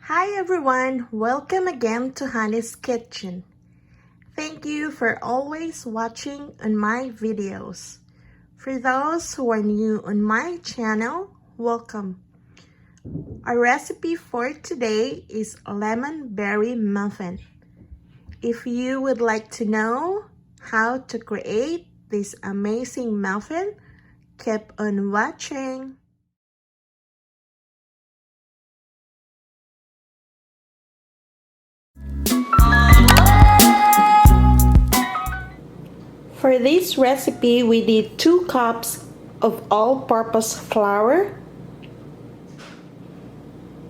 Hi everyone, welcome again to Honey's Kitchen. Thank you for always watching on my videos. For those who are new on my channel, welcome. Our recipe for today is lemon berry muffin. If you would like to know how to create this amazing muffin, keep on watching. For this recipe, we need 2 cups of all-purpose flour,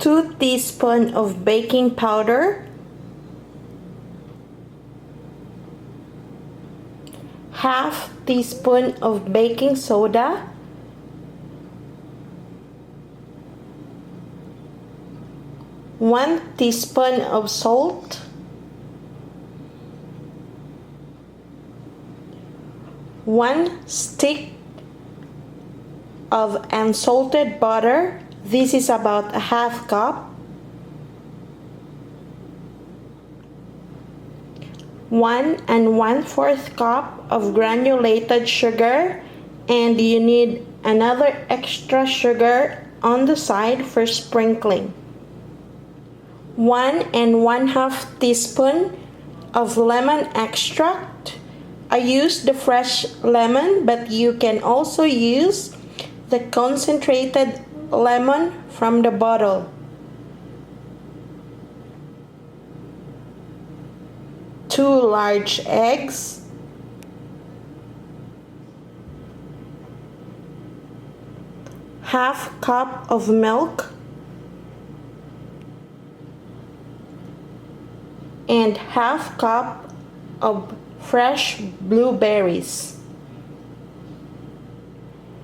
2 teaspoons of baking powder, half teaspoon of baking soda, 1 teaspoon of salt, 1 stick of unsalted butter. This is about a half cup. 1 1/4 cup of granulated sugar, and you need another extra sugar on the side for sprinkling. 1 1/2 teaspoon of lemon extract. I use the fresh lemon, but you can also use the concentrated lemon from the bottle. 2 large eggs, half cup of milk, and half cup of fresh blueberries.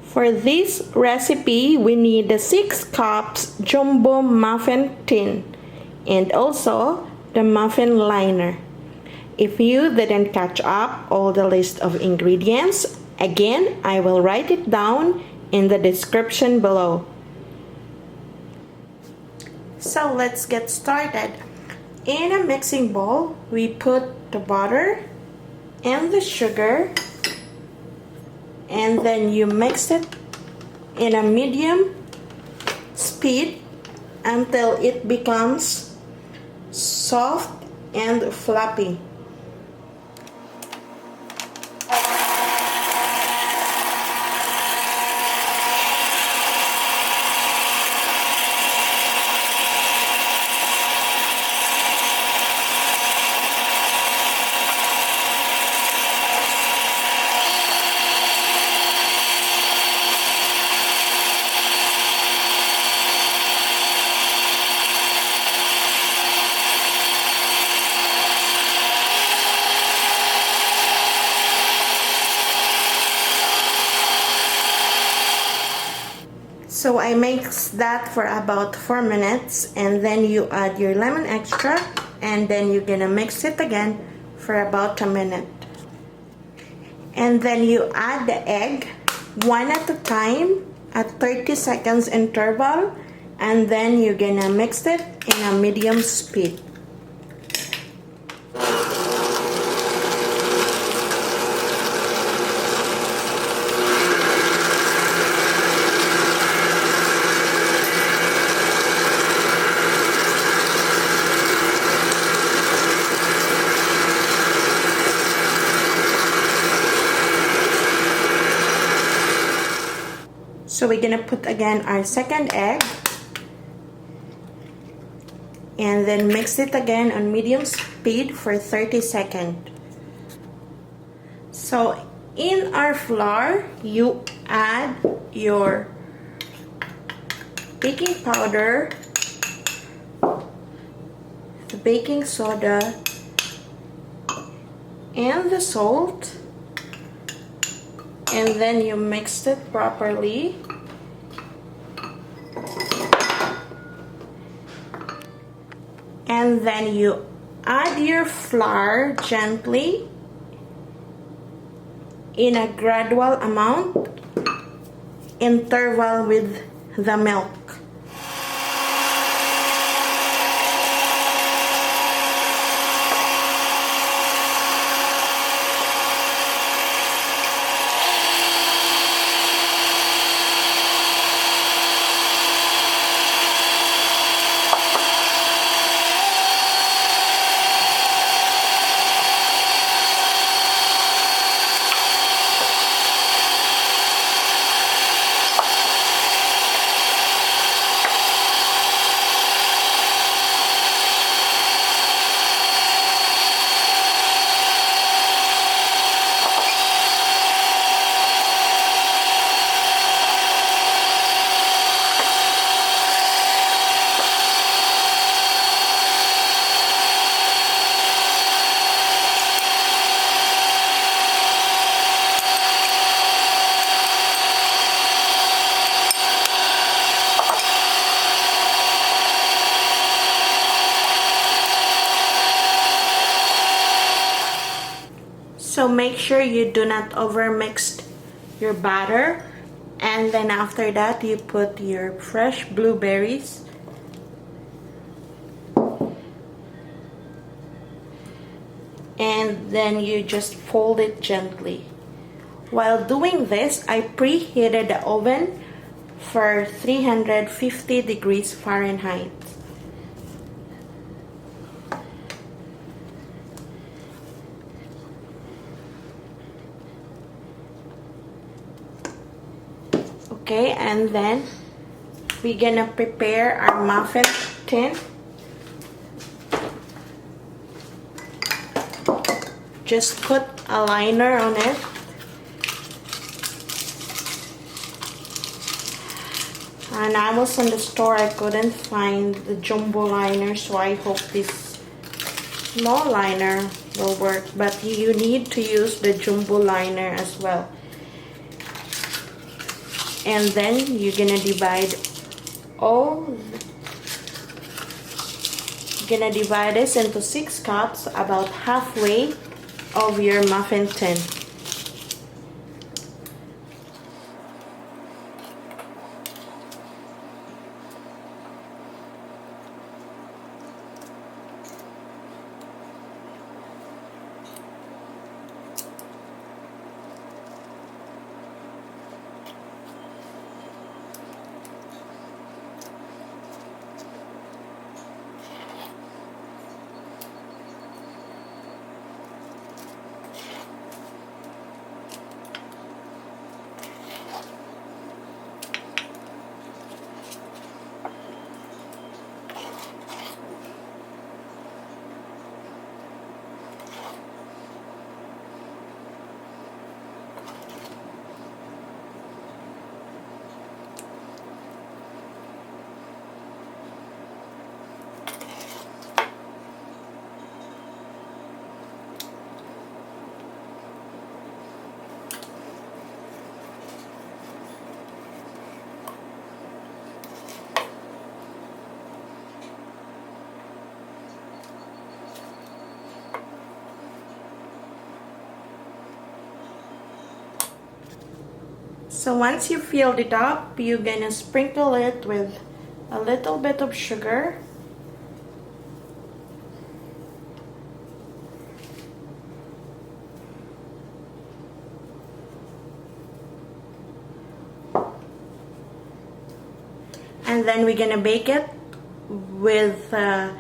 For this recipe, we need the 6 cups jumbo muffin tin and also the muffin liner. If you didn't catch up all the list of ingredients, again, I will write it down in the description below. So let's get started. In a mixing bowl, we put the butter and the sugar, and then you mix it in a medium speed until it becomes soft and fluffy. So I mix that for about 4 minutes, and then you add your lemon extract, and then you're gonna mix it again for about a minute. And then you add the egg one at a time at 30 seconds interval, and then you're gonna mix it in a medium speed. So we're gonna put again our second egg and then mix it again on medium speed for 30 seconds. So in our flour, you add your baking powder, the baking soda, and the salt, and then you mix it properly. And then you add your flour gently in a gradual amount, interval with the milk. So make sure you do not overmix your batter. And then after that, you put your fresh blueberries. And then you just fold it gently. While doing this, I preheated the oven for 350 degrees Fahrenheit. Okay, and then we're gonna prepare our muffin tin. Just put a liner on it. And I was in the store, I couldn't find the jumbo liner, so I hope this small liner will work. But you need to use the jumbo liner as well. And then you're gonna divide this into 6 cups, about halfway of your muffin tin. So once you filled it up, you're gonna sprinkle it with a little bit of sugar. And then we're gonna bake it with the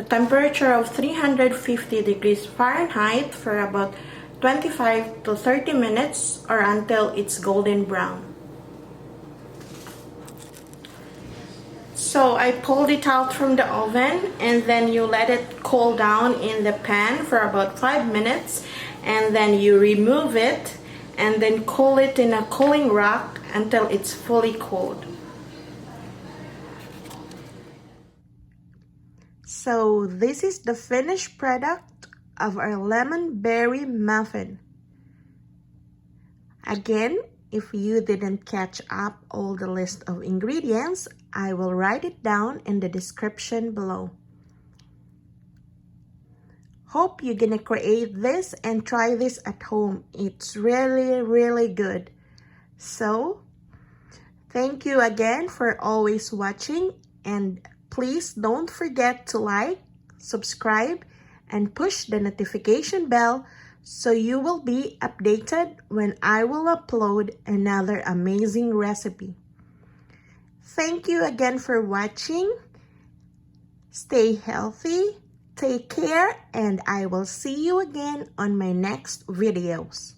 temperature of 350 degrees Fahrenheit for about 25 to 30 minutes, or until it's golden brown. So I pulled it out from the oven, and then you let it cool down in the pan for about 5 minutes, and then you remove it and then cool it in a cooling rack until it's fully cooled. So this is the finished product of our lemon berry muffin. Again, if you didn't catch up all the list of ingredients, I will write it down in the description below. Hope you're gonna create this and try this at home. It's really good. So, thank you again for always watching, and please don't forget to like, subscribe, and push the notification bell so you will be updated when I will upload another amazing recipe. Thank you again for watching. Stay healthy, take care, and I will see you again on my next videos.